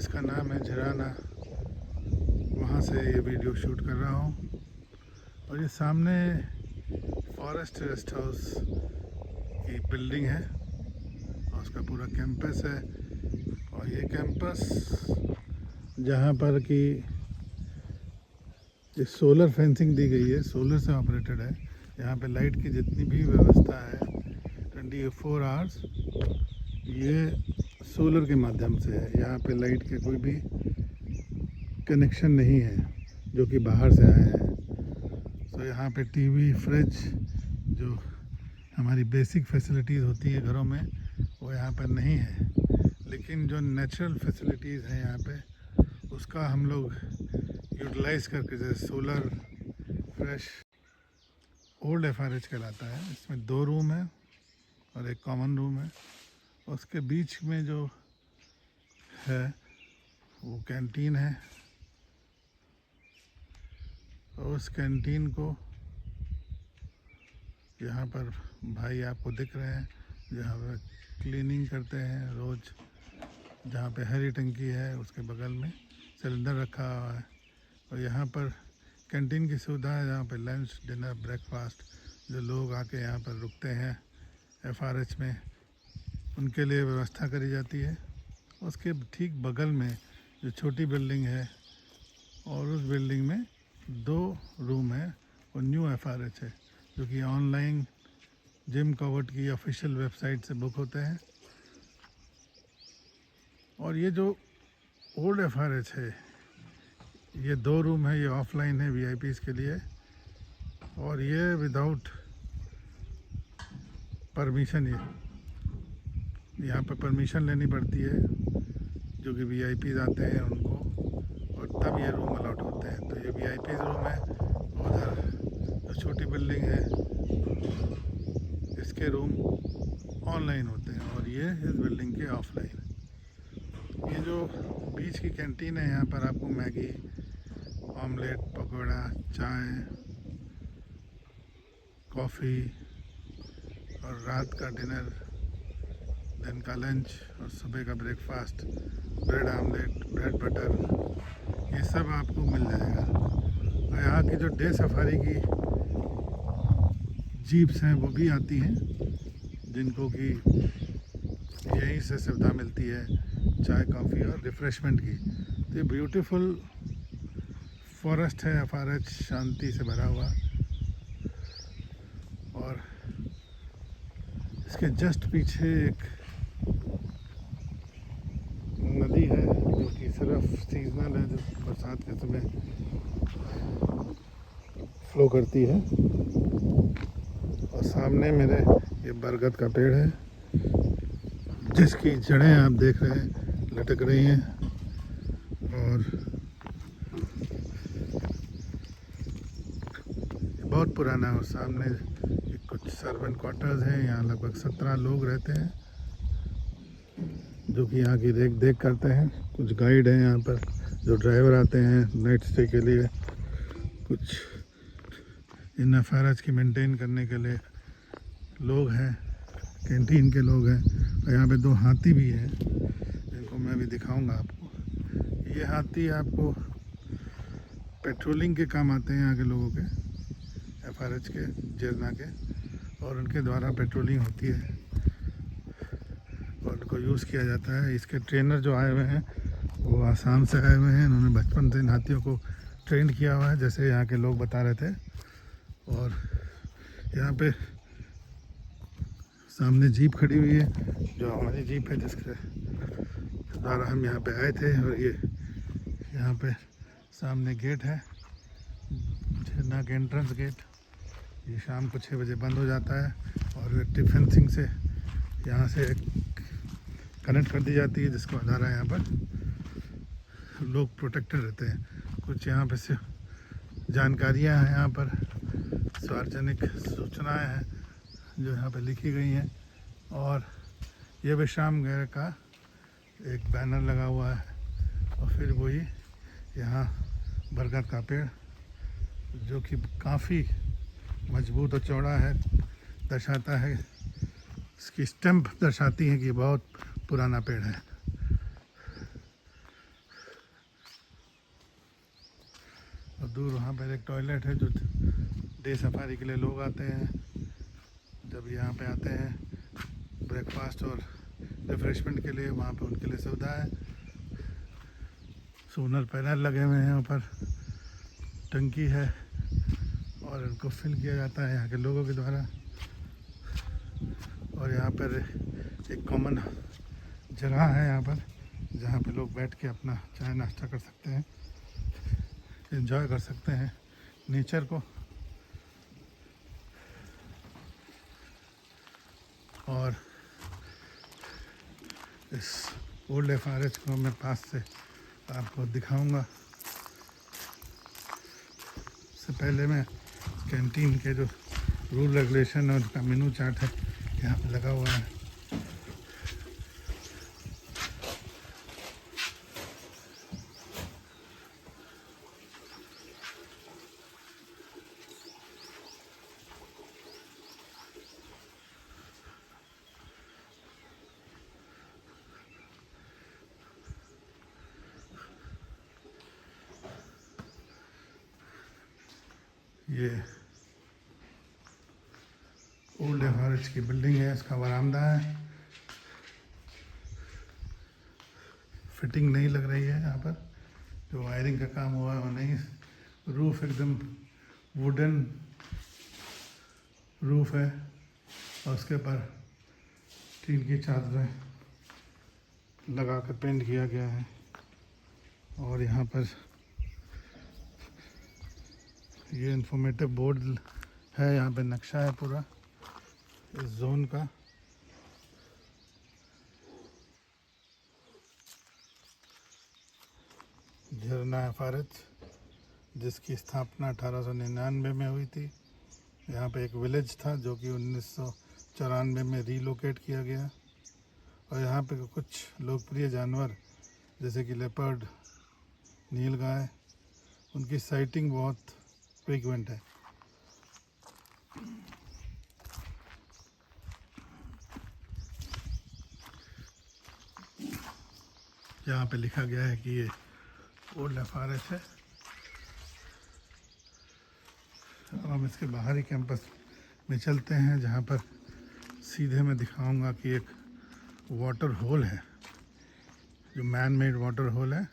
जिसका नाम है झराना, वहाँ से ये वीडियो शूट कर रहा हूँ। और ये सामने फॉरेस्ट रेस्ट हाउस की बिल्डिंग है और उसका पूरा कैंपस है। और ये कैंपस जहाँ पर कि ये सोलर फेंसिंग दी गई है, सोलर से ऑपरेटेड है। यहाँ पे लाइट की जितनी भी व्यवस्था है 24 आवर्स ये सोलर के माध्यम से है। यहाँ पे लाइट के कोई भी कनेक्शन नहीं है जो कि बाहर से आए हैं। तो यहाँ पे टीवी, फ्रिज, जो हमारी बेसिक फैसिलिटीज़ होती है घरों में, वो यहाँ पर नहीं है। लेकिन जो नेचुरल फैसिलिटीज़ हैं यहाँ पे, उसका हम लोग यूटिलाइज़ करके, जैसे सोलर फ्रेश ओल्ड एफआरएच कहलाता है। इसमें 2 रूम है और एक कॉमन रूम है। उसके बीच में जो है वो कैंटीन है। और उस कैंटीन को यहाँ पर भाई आपको दिख रहे हैं, जहाँ पर क्लीनिंग करते हैं रोज़। जहाँ पे हरी टंकी है उसके बगल में सिलेंडर रखा हुआ है। और यहाँ पर कैंटीन की सुविधा है, जहाँ पे लंच, डिनर, ब्रेकफास्ट, जो लोग आके यहाँ पर रुकते हैं एफआरएच में, उनके लिए व्यवस्था करी जाती है। उसके ठीक बगल में जो छोटी बिल्डिंग है, और उस बिल्डिंग में 2 रूम है और न्यू एफआरएच है, जो कि ऑनलाइन जिम कवर्ट की ऑफिशियल वेबसाइट से बुक होते हैं। और ये जो ओल्ड एफआरएच है, ये 2 रूम है, ये ऑफलाइन है वीआईपीज़ के लिए। और ये विदाउट परमिशन, ये यहाँ पर परमिशन लेनी पड़ती है, जो कि वीआईपीज़ आते हैं उनको, और तब ये रूम अलॉट होते हैं। तो ये वीआईपीज़ रूम है। उधर जो छोटी बिल्डिंग है, इसके रूम ऑनलाइन होते हैं और ये इस बिल्डिंग के ऑफलाइन। ये जो बीच की कैंटीन है, यहाँ पर आपको मैगी, ऑमलेट, पकौड़ा, चाय, कॉफ़ी, और रात का डिनर, दिन का लंच और सुबह का breakfast, bread omelette, bread butter, ये सब आपको मिल जाएगा। और यहाँ की जो डे सफारी की जीप्स हैं वो भी आती हैं, जिनको कि यहीं से सुविधा मिलती है चाय, कॉफ़ी और रिफ़्रेशमेंट की। तो ये ब्यूटीफुल फॉरेस्ट है एफआरएच, शांति से भरा हुआ। और इसके जस्ट पीछे एक नदी है, जो कि सिर्फ सीजनल है, जो बरसात के समय फ्लो करती है। और सामने मेरे ये बरगद का पेड़ है, जिसकी जड़ें आप देख रहे हैं लटक रही हैं। और बहुत पुराना है। और सामने कुछ सर्वेंट क्वार्टर्स हैं, यहाँ लगभग 17 लोग रहते हैं, जो कि यहाँ की देख देख करते हैं। कुछ गाइड हैं यहाँ पर, जो ड्राइवर आते हैं नाइट स्टे के लिए। कुछ इन एफआरएच की मेंटेन करने के लिए लोग हैं, कैंटीन के लोग हैं। और यहाँ पे 2 हाथी भी हैं, जिनको मैं भी दिखाऊंगा आपको। ये हाथी आपको पेट्रोलिंग के काम आते हैं यहाँ के लोगों के, एफआरएच के, झरना के, और उनके द्वारा पेट्रोलिंग होती है और उनको यूज़ किया जाता है। इसके ट्रेनर जो आए हुए हैं वो आसाम से आए हुए हैं। इन्होंने बचपन से इन हाथियों को ट्रेन किया हुआ है, जैसे यहाँ के लोग बता रहे थे। और यहाँ पे सामने जीप खड़ी हुई है, जो हमारी जीप है, जिसके द्वारा हम यहाँ पे आए थे। और ये यहाँ पे सामने गेट है, झरना के एंट्रेंस गेट। ये शाम को 6 बजे बंद हो जाता है और इलेक्ट्रिक फेंसिंग से यहाँ से कनेक्ट कर दी जाती है, जिसको आधार है। यहाँ पर लोग प्रोटेक्टेड रहते हैं। कुछ यहाँ पे से जानकारियाँ हैं, यहाँ पर सार्वजनिक सूचनाएं हैं जो यहाँ पे लिखी गई हैं। और ये विश्राम गृह का एक बैनर लगा हुआ है। और फिर वही यहाँ बरगद का पेड़, जो कि काफ़ी मजबूत और चौड़ा है, दर्शाता है, इसकी स्टैम्प दर्शाती है कि बहुत पुराना पेड़ है। दूर वहाँ पर एक टॉयलेट है जो डे सफारी के लिए लोग आते हैं, जब यहाँ पे आते हैं ब्रेकफास्ट और रिफ्रेशमेंट के लिए, वहाँ पे उनके लिए सुविधा है। सोलर पैनल लगे हुए हैं ऊपर, टंकी है और इनको फिल किया जाता है यहाँ के लोगों के द्वारा। और यहाँ पर एक कॉमन जगह है यहाँ पर जहाँ पे लोग बैठ के अपना चाय नाश्ता कर सकते हैं, एंजॉय कर सकते हैं नेचर को। और इस ओल्ड एफआरएच को मैं पास से आपको दिखाऊंगा। सबसे पहले मैं कैंटीन के जो रूल रेगुलेशन और उसका मेनू चार्ट है यहाँ पे लगा हुआ है। ये ओल्ड एफआरएच की बिल्डिंग है, इसका बरामदा है। फिटिंग नहीं लग रही है यहाँ पर, जो वायरिंग का काम हुआ है वो नहीं। रूफ एकदम वुडन रूफ है और उसके ऊपर टीन की चादरें लगा कर पेंट किया गया है। और यहाँ पर ये इंफॉर्मेटिव बोर्ड है, यहाँ पे नक्शा है पूरा इस जोन का। झरना एफआरएच, जिसकी स्थापना 1899 में हुई थी। यहाँ पे एक विलेज था जो कि 1994 में रीलोकेट किया गया। और यहाँ पे कुछ लोकप्रिय जानवर जैसे कि लेपर्ड, नीलगाय, उनकी साइटिंग बहुत फ्रीक्वेंट है। यहाँ पे लिखा गया है कि ये ओल्ड एफआरएच है। अब हम इसके बाहरी कैंपस में चलते हैं, जहाँ पर सीधे मैं दिखाऊंगा कि एक वाटर होल है, जो मैन मेड वाटर होल है।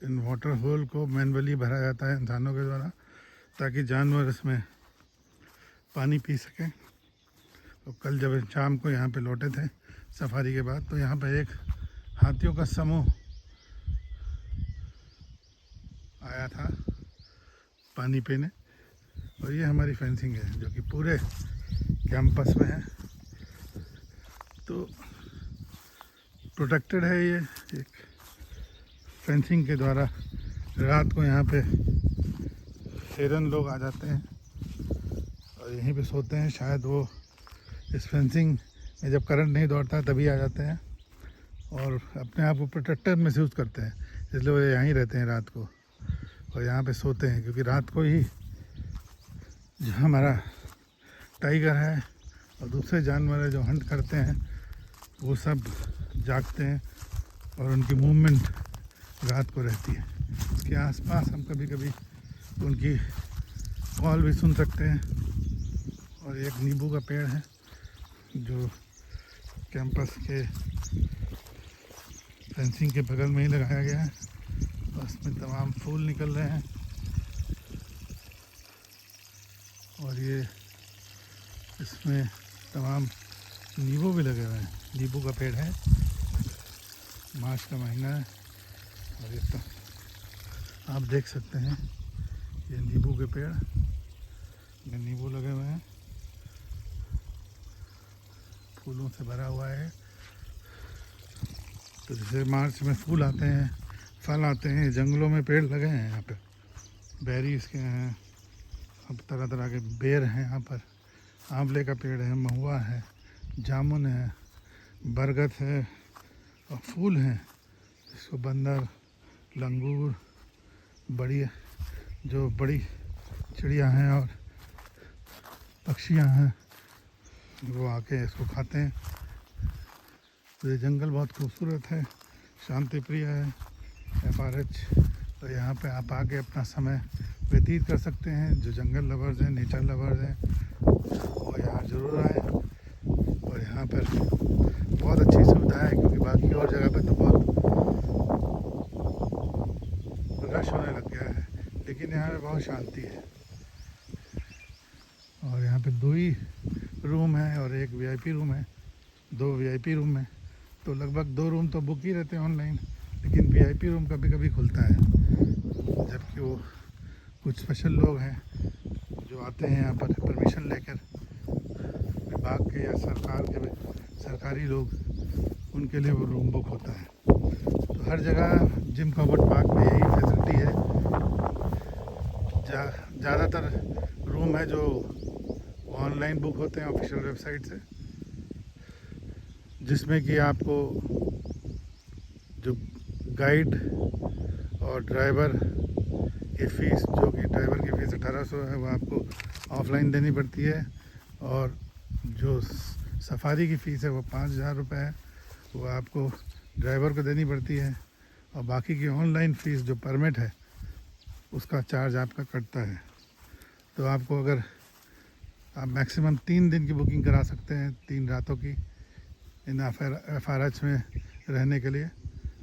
इन वाटर होल को मैनुअली भरा जाता है इंसानों के द्वारा, ताकि जानवर इसमें पानी पी सकें। तो कल जब शाम को यहाँ पे लौटे थे सफारी के बाद, तो यहाँ पे एक हाथियों का समूह आया था पानी पीने। और ये हमारी फेंसिंग है जो कि पूरे कैंपस में है, तो प्रोटेक्टेड है ये एक फेंसिंग के द्वारा। रात को यहाँ पे हिरन लोग आ जाते हैं और यहीं पे सोते हैं। शायद वो इस फेंसिंग में जब करंट नहीं दौड़ता तभी आ जाते हैं और अपने आप को प्रोटेक्टेड महसूस करते हैं, इसलिए वो यहीं रहते हैं रात को और यहाँ पे सोते हैं। क्योंकि रात को ही जो हमारा टाइगर है और दूसरे जानवर है जो हंट करते हैं, वो सब जागते हैं और उनकी मूवमेंट रात को रहती है। इसके आसपास हम कभी कभी उनकी कॉल भी सुन सकते हैं। और एक नींबू का पेड़ है जो कैंपस के फेंसिंग के बगल में ही लगाया गया है और उसमें तमाम फूल निकल रहे हैं। और ये इसमें तमाम नींबू भी लगे हुए हैं। नींबू का पेड़ है, मार्च का महीना है और ये तो आप देख सकते हैं ये नींबू के पेड़ में नींबू लगे हुए हैं, फूलों से भरा हुआ है। तो जैसे मार्च में फूल आते हैं, फल आते हैं, जंगलों में पेड़ लगे हैं यहाँ पे, बेरीज के हैं, अब तरह तरह के बेर हैं यहाँ पर। आंवले का पेड़ है, महुआ है, जामुन है, बरगद है और फूल हैं जिसको बंदर, लंगूर, बड़ी चिड़िया हैं और पक्षियाँ हैं वो आके इसको खाते हैं। तो ये जंगल बहुत खूबसूरत है, शांति प्रिय है FRH। तो यहाँ पे आप आके अपना समय व्यतीत कर सकते हैं। जो जंगल लवर्स हैं, नेचर लवर्स हैं, वो यहाँ ज़रूर आए। और यहाँ पर बहुत अच्छी सुविधा है, क्योंकि बाकी और जगह पे तो बहुत रश होने लग गया है, लेकिन यहाँ पे बहुत शांति है। और यहाँ पे 2 ही रूम है और एक VIP रूम है। 2 VIP रूम है, तो लगभग 2 रूम तो बुक ही रहते हैं ऑनलाइन, लेकिन VIP रूम कभी कभी खुलता है, जबकि वो कुछ स्पेशल लोग हैं जो आते हैं यहाँ पर परमिशन लेकर, विभाग के या सरकारी लोग, उनके लिए वो रूम बुक होता है। तो हर जगह जिम कॉर्बेट पार्क में यही फैसिलिटी है। ज़्यादातर रूम है जो ऑनलाइन बुक होते हैं ऑफिशियल वेबसाइट से, जिसमें कि आपको जो गाइड और ड्राइवर की फ़ीस, जो कि ड्राइवर की फ़ीस 1800 है, वो आपको ऑफलाइन देनी पड़ती है। और जो सफारी की फ़ीस है वो 5000 रुपये है, वो आपको ड्राइवर को देनी पड़ती है। और बाकी की ऑनलाइन फ़ीस जो परमिट है उसका चार्ज आपका कटता है। तो आपको अगर आप मैक्सिमम 3 दिन की बुकिंग करा सकते हैं, 3 रातों की, इन FRH में रहने के लिए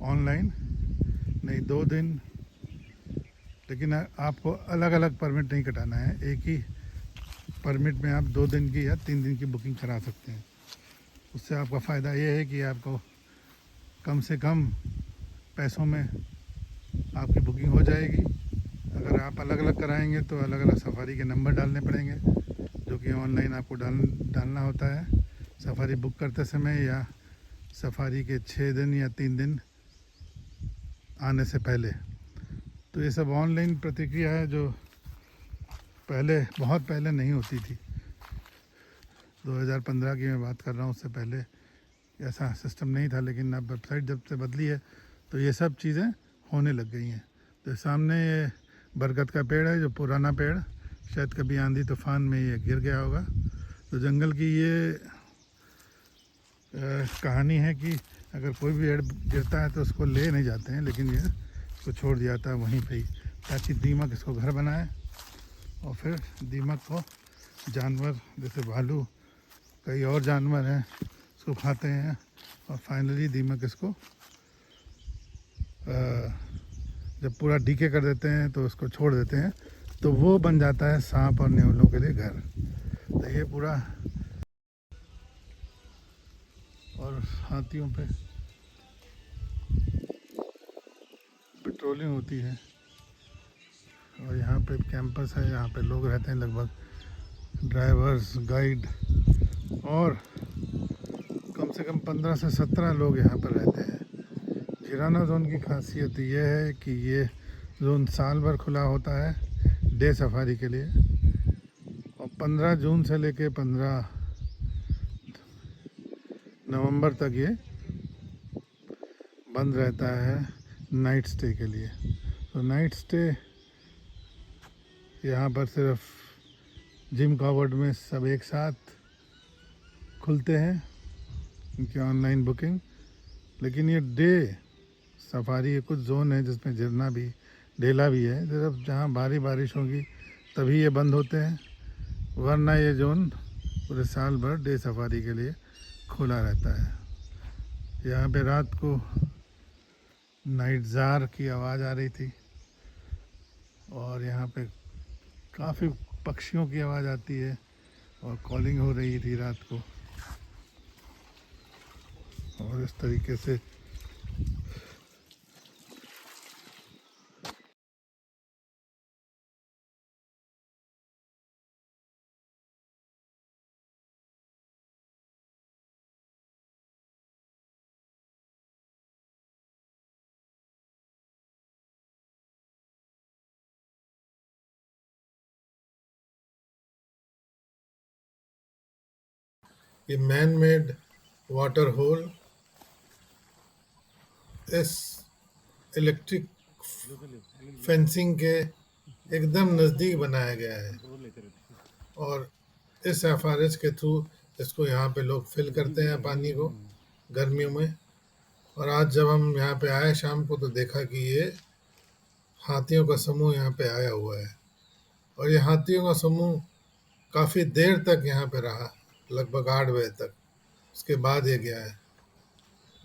ऑनलाइन, नहीं 2 दिन। लेकिन आपको अलग अलग परमिट नहीं कटाना है, एक ही परमिट में आप 2 दिन की या 3 दिन की बुकिंग करा सकते हैं। उससे आपका फ़ायदा ये है कि आपको कम से कम पैसों में आपकी बुकिंग हो जाएगी। अगर आप अलग अलग कराएंगे तो अलग अलग सफारी के नंबर डालने पड़ेंगे, जो कि ऑनलाइन आपको डालना होता है सफारी बुक करते समय, या सफारी के 6 दिन या 3 दिन आने से पहले। तो ये सब ऑनलाइन प्रतिक्रिया है जो पहले, बहुत पहले नहीं होती थी। 2015 की मैं बात कर रहा हूँ, उससे पहले ऐसा सिस्टम नहीं था। लेकिन अब वेबसाइट जब से बदली है तो ये सब चीज़ें होने लग गई हैं। तो सामने ये बरगद का पेड़ है, जो पुराना पेड़, शायद कभी आंधी तूफान में ये गिर गया होगा। तो जंगल की ये कहानी है कि अगर कोई भी पेड़ गिरता है तो उसको ले नहीं जाते हैं, लेकिन ये इसको छोड़ दिया था वहीं पे ही, ताकि दीमक इसको घर बनाए। और फिर दीमक को जानवर जैसे भालू, कई और जानवर हैं, इसको खाते हैं। और फाइनली दीमक इसको जब पूरा डीके कर देते हैं तो उसको छोड़ देते हैं, तो वो बन जाता है सांप और नेवलों के लिए घर। तो ये पूरा, और हाथियों पे पेट्रोलिंग होती है। और यहाँ पे कैंपस है, यहाँ पे लोग रहते हैं, लगभग ड्राइवर्स, गाइड, और कम से कम 15 से 17 लोग यहाँ पर रहते हैं। जिराना जोन की खासियत ये है कि ये जोन साल भर खुला होता है डे सफारी के लिए, और 15 जून से लेके 15 नवंबर तक ये बंद रहता है नाइट स्टे के लिए। तो नाइट स्टे यहाँ पर सिर्फ जिम कॉर्बेट में सब एक साथ खुलते हैं, इनकी ऑनलाइन बुकिंग। लेकिन ये डे सफारी के कुछ जोन है जिसमें झरना भी, ढेला भी है, सिर्फ जहाँ भारी बारिश होगी तभी ये बंद होते हैं, वरना ये जोन पूरे साल भर डे सफारी के लिए खुला रहता है। यहाँ पे रात को नाइट जार की आवाज़ आ रही थी, और यहाँ पे काफ़ी पक्षियों की आवाज़ आती है, और कॉलिंग हो रही थी रात को। और इस तरीके से ये मैन मेड वाटर होल इस इलेक्ट्रिक फेंसिंग के एकदम नज़दीक बनाया गया है। और इस FRH के थ्रू इसको यहाँ पे लोग फिल करते हैं पानी को गर्मियों में। और आज जब हम यहाँ पे आए शाम को तो देखा कि ये हाथियों का समूह यहाँ पे आया हुआ है, और ये हाथियों का समूह काफ़ी देर तक यहाँ पे रहा, लगभग 8 बजे तक। उसके बाद ये गया है।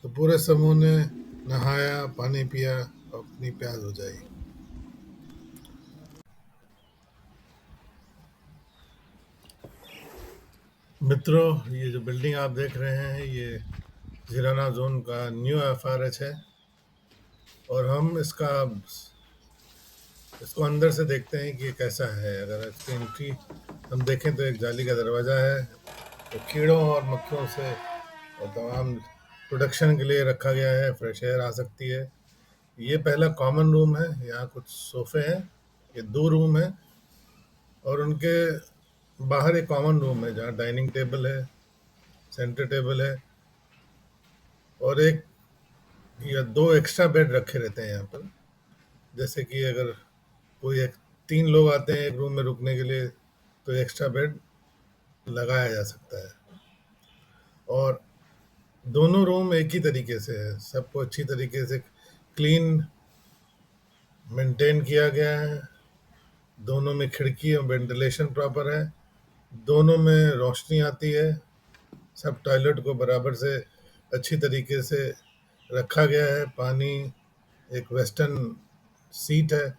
तो पूरे समूह ने नहाया, पानी पिया, अपनी प्यास बुझाई। मित्रों, ये जो बिल्डिंग आप देख रहे हैं ये जिराना जोन का न्यू एफआरएच है, और हम इसको अंदर से देखते हैं कि ये कैसा है। अगर इसकी एंट्री हम देखें तो एक जाली का दरवाज़ा है, तो कीड़ों और मक्खियों से और तमाम प्रोडक्शन के लिए रखा गया है, फ्रेश एयर आ सकती है। ये पहला कॉमन रूम है, यहाँ कुछ सोफे हैं, ये 2 रूम है, और उनके बाहर एक कॉमन रूम है जहाँ डाइनिंग टेबल है, सेंटर टेबल है, और एक या 2 एक्स्ट्रा बेड रखे रहते हैं यहाँ पर। जैसे कि अगर कोई 3 लोग आते हैं एक रूम में रुकने के लिए तो एक्स्ट्रा बेड लगाया जा सकता है। और दोनों रूम एक ही तरीके से है, सबको अच्छी तरीके से क्लीन मेंटेन किया गया है। दोनों में खिड़की और वेंटिलेशन प्रॉपर है, दोनों में रोशनी आती है। सब टॉयलेट को बराबर से अच्छी तरीके से रखा गया है। पानी, एक वेस्टर्न सीट है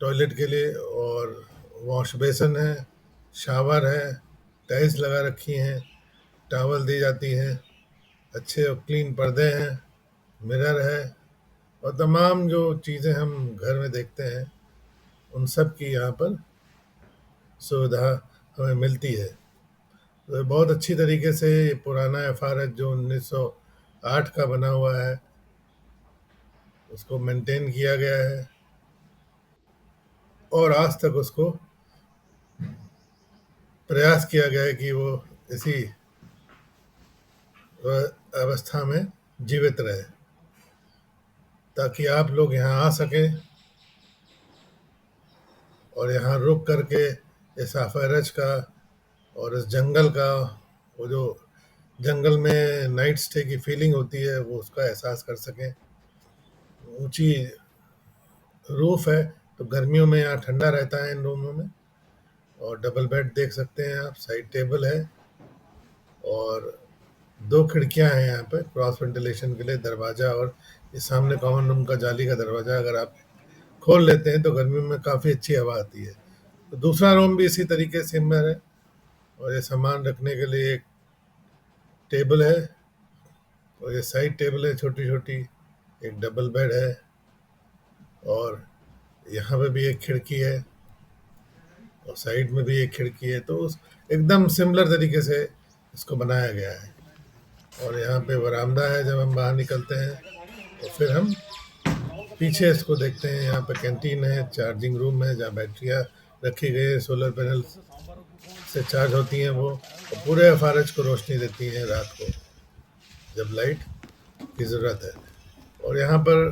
टॉयलेट के लिए, और वॉश बेसिन है, शावर है, टाइल्स लगा रखी हैं, टॉवल दी जाती हैं, अच्छे और क्लीन पर्दे हैं, मिरर है, और तमाम जो चीज़ें हम घर में देखते हैं उन सब की यहाँ पर सुविधा हमें मिलती है। तो बहुत अच्छी तरीके से ये पुराना एफआरएच जो 1908 का बना हुआ है उसको मेंटेन किया गया है, और आज तक उसको प्रयास किया गया है कि वो इसी अवस्था में जीवित रहे, ताकि आप लोग यहाँ आ सकें और यहाँ रुक करके इस एफआरएच का और इस जंगल का, वो जो जंगल में नाइट स्टे की फीलिंग होती है वो उसका एहसास कर सकें। ऊंची रूफ है तो गर्मियों में यहाँ ठंडा रहता है इन रूमों में। और डबल बेड देख सकते हैं आप, साइड टेबल है, और 2 खिड़कियां हैं यहाँ पे क्रॉस वेंटिलेशन के लिए, दरवाज़ा, और ये सामने कॉमन रूम का जाली का दरवाज़ा अगर आप खोल लेते हैं तो गर्मियों में काफ़ी अच्छी हवा आती है। तो दूसरा रूम भी इसी तरीके से सिमिलर है, और ये सामान रखने के लिए एक टेबल है, और ये साइड टेबल है छोटी छोटी, एक डबल बेड है, और यहाँ पे भी एक खिड़की है, और साइड में भी एक खिड़की है। तो एकदम सिमिलर तरीके से इसको बनाया गया है। और यहाँ पे बरामदा है, जब हम बाहर निकलते हैं तो फिर हम पीछे इसको देखते हैं। यहाँ पे कैंटीन है, चार्जिंग रूम है जहाँ बैटरियाँ रखी गई है, सोलर पैनल से चार्ज होती हैं वो, और पूरे एफआरएच को रोशनी देती हैं रात को जब लाइट की ज़रूरत है। और यहाँ पर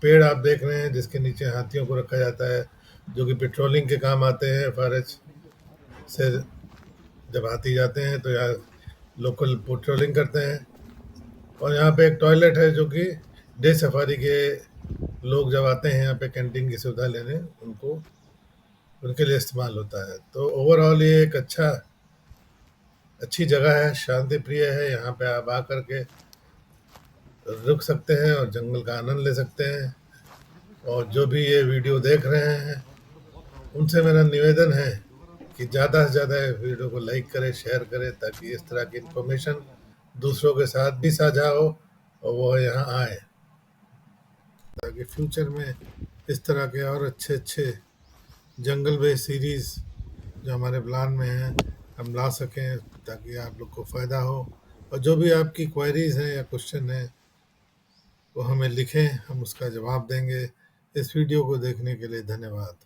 पेड़ आप देख रहे हैं जिसके नीचे हाथियों को रखा जाता है, जो कि पेट्रोलिंग के काम आते हैं। एफआरएच से जब हाथी जाते हैं तो यहाँ लोकल पेट्रोलिंग करते हैं। और यहाँ पे एक टॉयलेट है जो कि डे सफारी के लोग जब आते हैं यहाँ पे कैंटीन की सुविधा लेने, उनके लिए इस्तेमाल होता है। तो ओवरऑल ये एक अच्छी जगह है, शांति प्रिय है। यहाँ पे आप आ करके रुक सकते हैं और जंगल का आनंद ले सकते हैं। और जो भी ये वीडियो देख रहे हैं उनसे मेरा निवेदन है कि ज़्यादा से ज़्यादा वीडियो को लाइक करें, शेयर करें, ताकि इस तरह की इन्फॉर्मेशन दूसरों के साथ भी साझा हो और वो यहाँ आए, ताकि फ्यूचर में इस तरह के और अच्छे अच्छे जंगल बेस्ड सीरीज़ जो हमारे प्लान में हैं हम ला सकें, ताकि आप लोग को फ़ायदा हो। और जो भी आपकी क्वेरीज़ हैं या क्वेश्चन हैं वो हमें लिखें, हम उसका जवाब देंगे। इस वीडियो को देखने के लिए धन्यवाद।